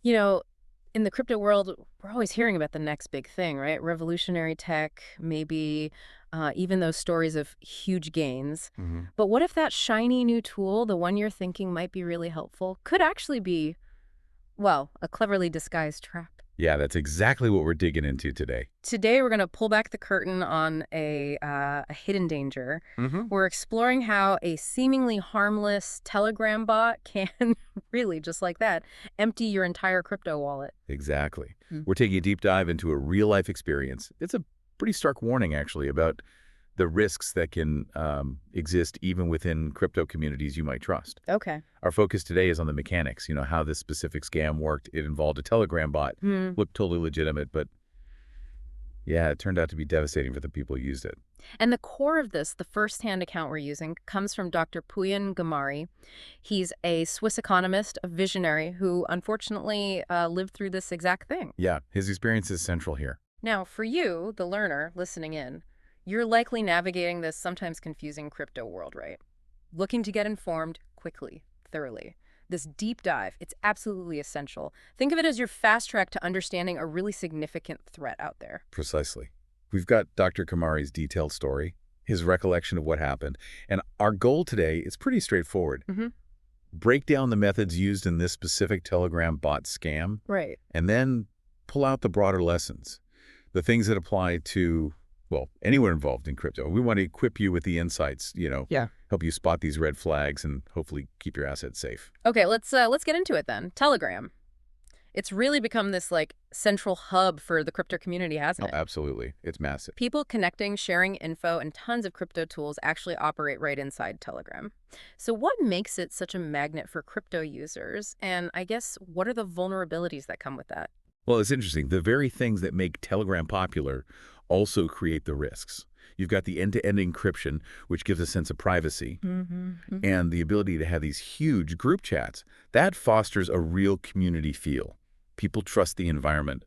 You know, in the crypto world, we're always hearing about the next big thing, right? Revolutionary tech, maybe even those stories of huge gains. hmm But what if that shiny new tool, the one you're thinking might be really helpful, could actually be, well, a cleverly disguised trap? Yeah, that's exactly what we're digging into today. Today, we're going to pull back the curtain on a hidden danger. hmm We're exploring how a seemingly harmless Telegram bot can really, just like that, empty your entire crypto wallet. Exactly. We're taking a deep dive into a real-life experience. It's a pretty stark warning, actually, about the risks that can exist even within crypto communities you might trust. Okay. Our focus today is on the mechanics, how this specific scam worked. It involved a Telegram bot. Hmm. Looked totally legitimate, but yeah, it turned out to be devastating for the people who used it. And the core of this, the first-hand account we're using, comes from Dr. Puyan Gamari. He's a Swiss economist, a visionary who unfortunately lived through this exact thing. Yeah, his experience is central here. Now, for you, the learner listening in, you're likely navigating this sometimes confusing crypto world, right? Looking to get informed quickly, thoroughly. This deep dive, it's absolutely essential. Think of it as your fast track to understanding a really significant threat out there. Precisely. We've got Dr. Kamari's detailed story, his recollection of what happened, and our goal today is pretty straightforward. Mm-hmm. Break down the methods used in this specific Telegram bot scam, Right. and then pull out the broader lessons, the things that apply to, well, anyone involved in crypto. We want to equip you with the insights, Yeah. help you spot these red flags and hopefully keep your assets safe. Okay, let's get into it then. Telegram. It's really become this like central hub for the crypto community, hasn't Oh, it? absolutely. It's massive. People connecting, sharing info, and tons of crypto tools actually operate right inside Telegram. So what makes it such a magnet for crypto users? And I guess what are the vulnerabilities that come with that? Well, it's interesting. The very things that make Telegram popular also create the risks. You've got the end-to-end encryption, which gives a sense of privacy, Mm-hmm. and the ability to have these huge group chats. That fosters a real community feel. People trust the environment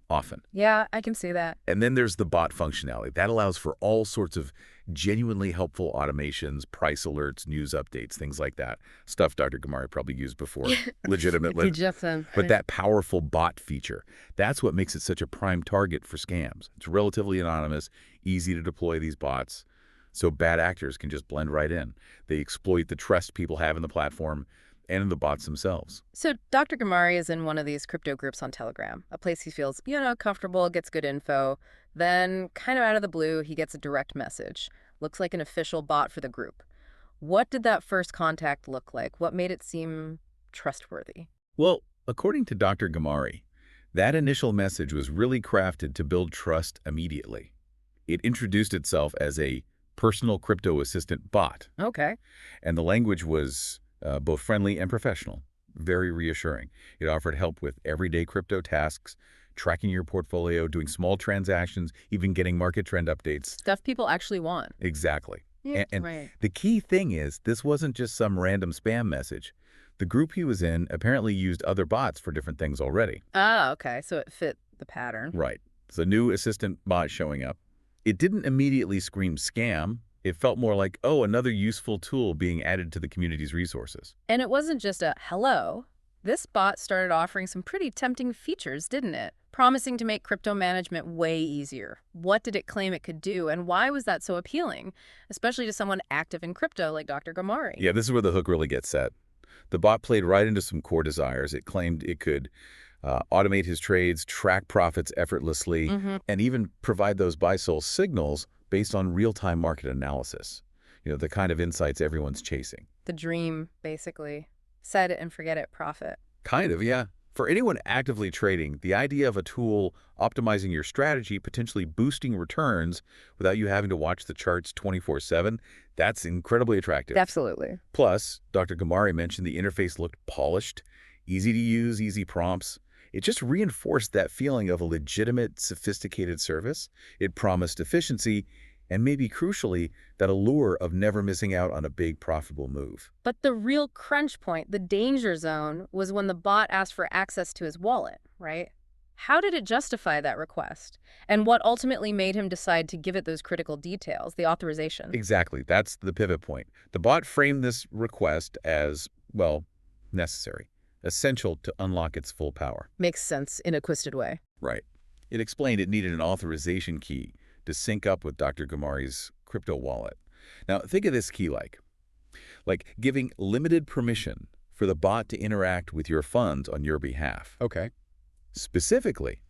often. Yeah, I can see that. And then there's the bot functionality. That allows for all sorts of genuinely helpful automations, price alerts, news updates, things like that. Stuff Dr. Gamari probably used before. Legitimate. Just But that powerful bot feature, that's what makes it such a prime target for scams. It's relatively anonymous, easy to deploy these bots, so bad actors can just blend right in. They exploit the trust people have in the platform and in the bots themselves. So Dr. Gamari is in one of these crypto groups on Telegram, a place he feels, comfortable, gets good info. Then, kind of out of the blue, he gets a direct message. Looks like an official bot for the group. What did that first contact look like? What made it seem trustworthy? Well, according to Dr. Gamari, that initial message was really crafted to build trust immediately. It introduced itself as a personal crypto assistant bot, Okay. and the language was both friendly and professional, very reassuring. It offered help with everyday crypto tasks, tracking your portfolio, doing small transactions, even getting market trend updates. Stuff people actually want. Exactly. And Right. the key thing is, this wasn't just some random spam message. The group he was in apparently used other bots for different things already. Ah, okay. So it fit the pattern. Right. So new assistant bot showing up. It didn't immediately scream scam. It felt more like, oh, another useful tool being added to the community's resources. And it wasn't just a hello. This bot started offering some pretty tempting features, didn't it? Promising to make crypto management way easier. What did it claim it could do, and why was that so appealing, especially to someone active in crypto like Dr. Gamari? Yeah, this is where the hook really gets set. The bot played right into some core desires. It claimed it could automate his trades, track profits effortlessly, Mm-hmm. and even provide those buy-sell signals based on real-time market analysis. The kind of insights everyone's chasing. The dream, basically. Set it and forget it profit. Kind of, yeah. For anyone actively trading, the idea of a tool optimizing your strategy, potentially boosting returns without you having to watch the charts 24/7, that's incredibly attractive. Absolutely. Plus, Dr. Gamari mentioned the interface looked polished, easy to use, easy prompts. It just reinforced that feeling of a legitimate, sophisticated service. It promised efficiency and maybe crucially, that allure of never missing out on a big profitable move. But the real crunch point, the danger zone, was when the bot asked for access to his wallet, right? How did it justify that request? And what ultimately made him decide to give it those critical details, the authorization? Exactly, that's the pivot point. The bot framed this request as, well, necessary. essential to unlock its full power. Makes sense in a twisted way. Right. It explained it needed an authorization key to sync up with Dr. Gamari's crypto wallet. Now, think of this key like giving limited permission for the bot to interact with your funds on your behalf. Okay. Specifically,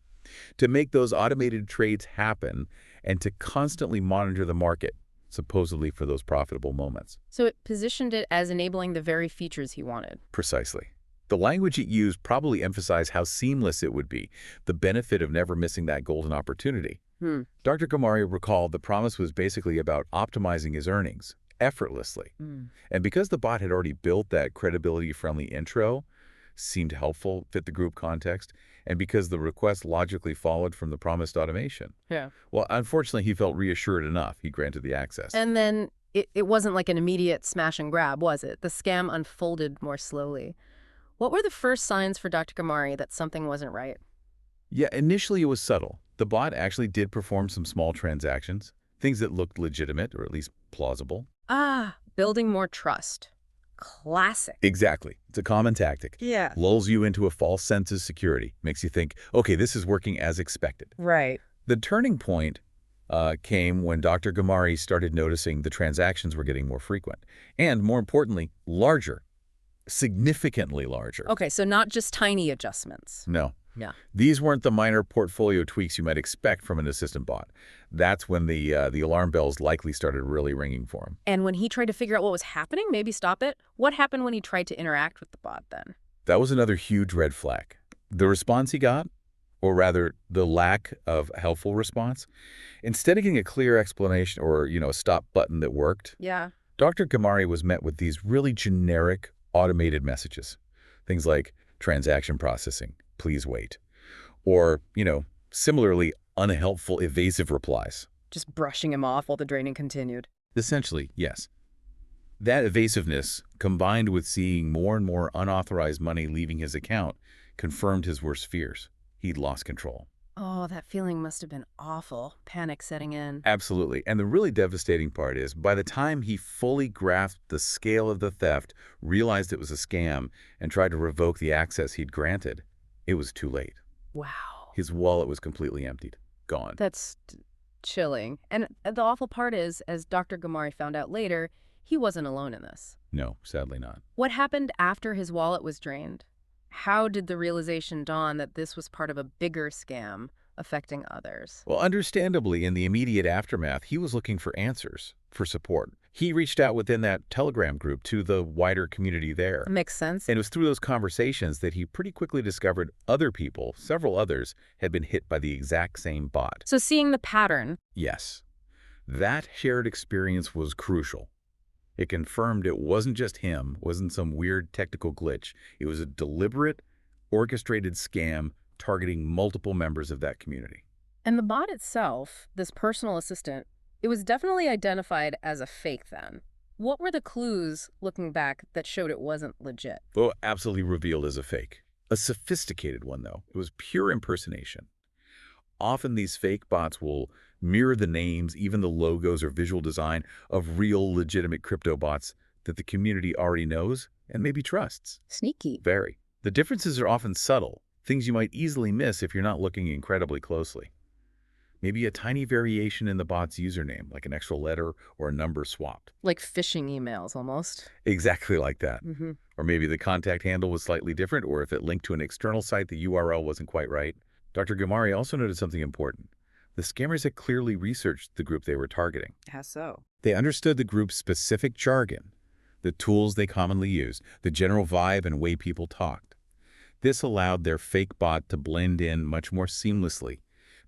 to make those automated trades happen and to constantly monitor the market, supposedly for those profitable moments. So it positioned it as enabling the very features he wanted. Precisely. The language it used probably emphasized how seamless it would be, the benefit of never missing that golden opportunity. Hmm. Dr. Gamari recalled the promise was basically about optimizing his earnings effortlessly. And because the bot had already built that credibility-friendly intro, seemed helpful, fit the group context, and because the request logically followed from the promised automation. Yeah. Well, unfortunately, he felt reassured enough. He granted the access. And then it wasn't like an immediate smash and grab, was it? The scam unfolded more slowly. What were the first signs for Dr. Gamari that something wasn't right? Yeah, initially it was subtle. The bot actually did perform some small transactions, things that looked legitimate or at least plausible. Building more trust. Classic. Exactly. It's a common tactic. Yeah. Lulls you into a false sense of security. Makes you think, okay, this is working as expected. Right. The turning point came when Dr. Gamari started noticing the transactions were getting more frequent. And more importantly, larger. Significantly larger. Okay, so not just tiny adjustments. No. Yeah. These weren't the minor portfolio tweaks you might expect from an assistant bot. That's when the alarm bells likely started really ringing for him. And when he tried to figure out what was happening, maybe stop it, what happened when he tried to interact with the bot then? That was another huge red flag. The response he got, or rather the lack of helpful response, instead of getting a clear explanation or, a stop button that worked, Yeah. Dr. Gamari was met with these really generic automated messages. Things like transaction processing, please wait. Or, similarly unhelpful evasive replies. Just brushing him off while the draining continued. Essentially, yes. That evasiveness, combined with seeing more and more unauthorized money leaving his account, confirmed his worst fears. He'd lost control. Oh, that feeling must have been awful. Panic setting in. Absolutely. And the really devastating part is, by the time he fully grasped the scale of the theft, realized it was a scam, and tried to revoke the access he'd granted, it was too late. Wow. His wallet was completely emptied. Gone. That's chilling. And the awful part is, as Dr. Gamari found out later, he wasn't alone in this. No, sadly not. What happened after his wallet was drained? How did the realization dawn that this was part of a bigger scam affecting others? Well, understandably, in the immediate aftermath, he was looking for answers, for support. He reached out within that Telegram group to the wider community there. Makes sense. And it was through those conversations that he pretty quickly discovered other people, several others, had been hit by the exact same bot. So seeing the pattern. Yes. That shared experience was crucial. It confirmed it wasn't just him, wasn't some weird technical glitch. It was a deliberate, orchestrated scam targeting multiple members of that community. And the bot itself, this personal assistant, it was definitely identified as a fake then. What were the clues, looking back, that showed it wasn't legit? Oh, absolutely revealed as a fake. A sophisticated one, though. It was pure impersonation. Often these fake bots will mirror the names, even the logos or visual design of real legitimate crypto bots that the community already knows and maybe trusts. Sneaky. Very. The differences are often subtle, things you might easily miss if you're not looking incredibly closely. Maybe a tiny variation in the bot's username, like an extra letter or a number swapped. Like phishing emails, almost. Exactly like that. Mm-hmm. Or maybe the contact handle was slightly different, or if it linked to an external site, the URL wasn't quite right. Dr. Gamari also noted something important. The scammers had clearly researched the group they were targeting. How so? They understood the group's specific jargon, the tools they commonly use, the general vibe and way people talked. This allowed their fake bot to blend in much more seamlessly,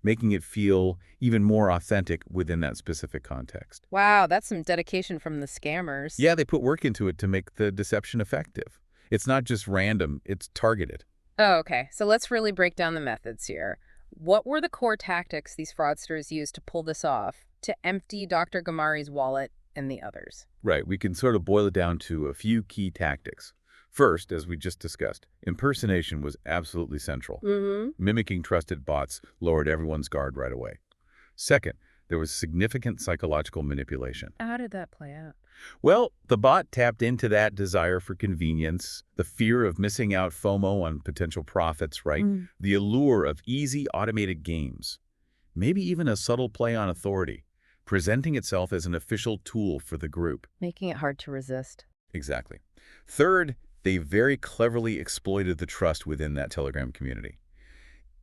making it feel even more authentic within that specific context. Wow, that's some dedication from the scammers. Yeah, they put work into it to make the deception effective. It's not just random, it's targeted. Oh, okay. So let's really break down the methods here. What were the core tactics these fraudsters used to pull this off, to empty Dr. Gamari's wallet and the others? Right, we can sort of boil it down to a few key tactics. First, as we just discussed, impersonation was absolutely central. Mm-hmm. Mimicking trusted bots lowered everyone's guard right away. Second, There was significant psychological manipulation. How did that play out? Well, the bot tapped into that desire for convenience, the fear of missing out FOMO on potential profits, right? Mm. The allure of easy automated games, maybe even a subtle play on authority, presenting itself as an official tool for the group. Making it hard to resist. Exactly. Third, they very cleverly exploited the trust within that Telegram community.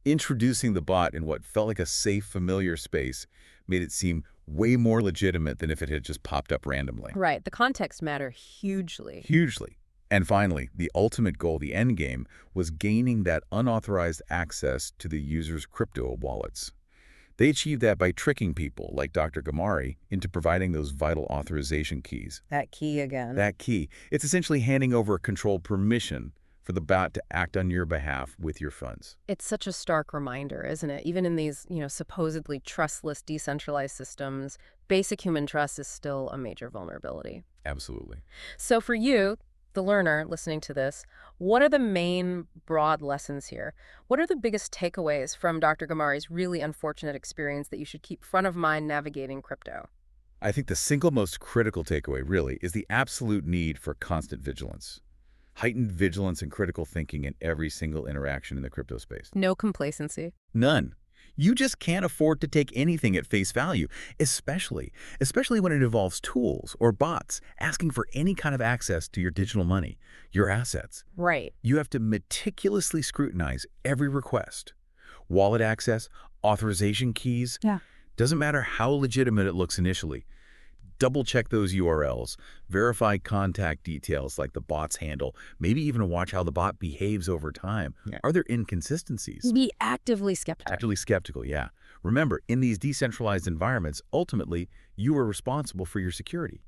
Introducing the bot in what felt like a safe, familiar space made it seem way more legitimate than if it had just popped up randomly. Right. The context matter hugely. Hugely. And finally, the ultimate goal, the end game, was gaining that unauthorized access to the user's crypto wallets. They achieved that by tricking people, like Dr. Gamari, into providing those vital authorization keys. That key again. That key, it's essentially handing over a controlled permission for the bot to act on your behalf with your funds. It's such a stark reminder, isn't it? Even in these, supposedly trustless, decentralized systems, basic human trust is still a major vulnerability. Absolutely. So for you, the learner listening to this, what are the main broad lessons here? What are the biggest takeaways from Dr. Gamari's really unfortunate experience that you should keep front of mind navigating crypto? I think the single most critical takeaway, really, is the absolute need for constant vigilance. Heightened vigilance and critical thinking in every single interaction in the crypto space. No complacency. None. You just can't afford to take anything at face value, especially when it involves tools or bots asking for any kind of access to your digital money, your assets. Right. You have to meticulously scrutinize every request. Wallet access, authorization keys, Yeah. doesn't matter how legitimate it looks initially. Double-check those URLs, verify contact details like the bot's handle, maybe even watch how the bot behaves over time. Yeah. Are there inconsistencies? Be actively skeptical. Actively skeptical, yeah. Remember, in these decentralized environments, ultimately, you are responsible for your security.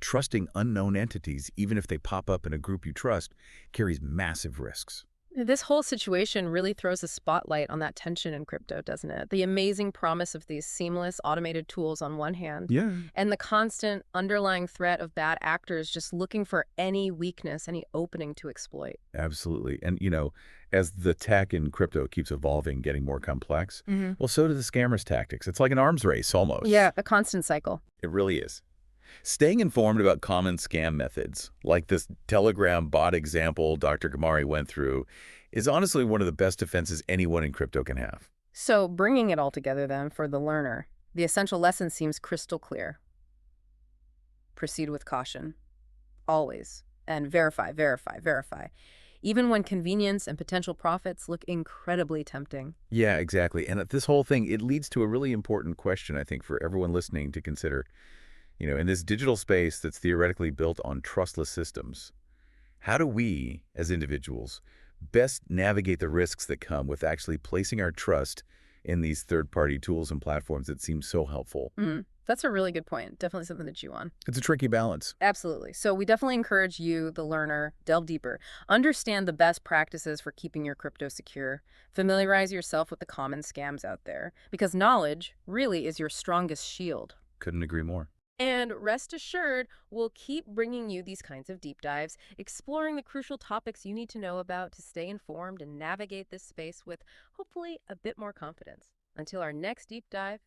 Trusting unknown entities, even if they pop up in a group you trust, carries massive risks. This whole situation really throws a spotlight on that tension in crypto, doesn't it? The amazing promise of these seamless automated tools on one hand, Yeah. and the constant underlying threat of bad actors just looking for any weakness, any opening to exploit. Absolutely. And, as the tech in crypto keeps evolving, getting more complex, Hmm. well, so do the scammers' tactics. It's like an arms race, almost. Yeah, a constant cycle. It really is. Staying informed about common scam methods, like this Telegram bot example Dr. Gamari went through, is honestly one of the best defenses anyone in crypto can have. So bringing it all together then for the learner, the essential lesson seems crystal clear. Proceed with caution. Always. And verify, verify, verify. Even when convenience and potential profits look incredibly tempting. Yeah, exactly. And this whole thing, it leads to a really important question, I think, for everyone listening to consider. In this digital space that's theoretically built on trustless systems, how do we, as individuals, best navigate the risks that come with actually placing our trust in these third-party tools and platforms that seem so helpful? That's a really good point. Definitely something to chew on. It's a tricky balance. Absolutely. So we definitely encourage you, the learner, delve deeper. Understand the best practices for keeping your crypto secure. Familiarize yourself with the common scams out there, because knowledge really is your strongest shield. Couldn't agree more. And rest assured, we'll keep bringing you these kinds of deep dives, exploring the crucial topics you need to know about to stay informed and navigate this space with, hopefully, a bit more confidence. Until our next deep dive,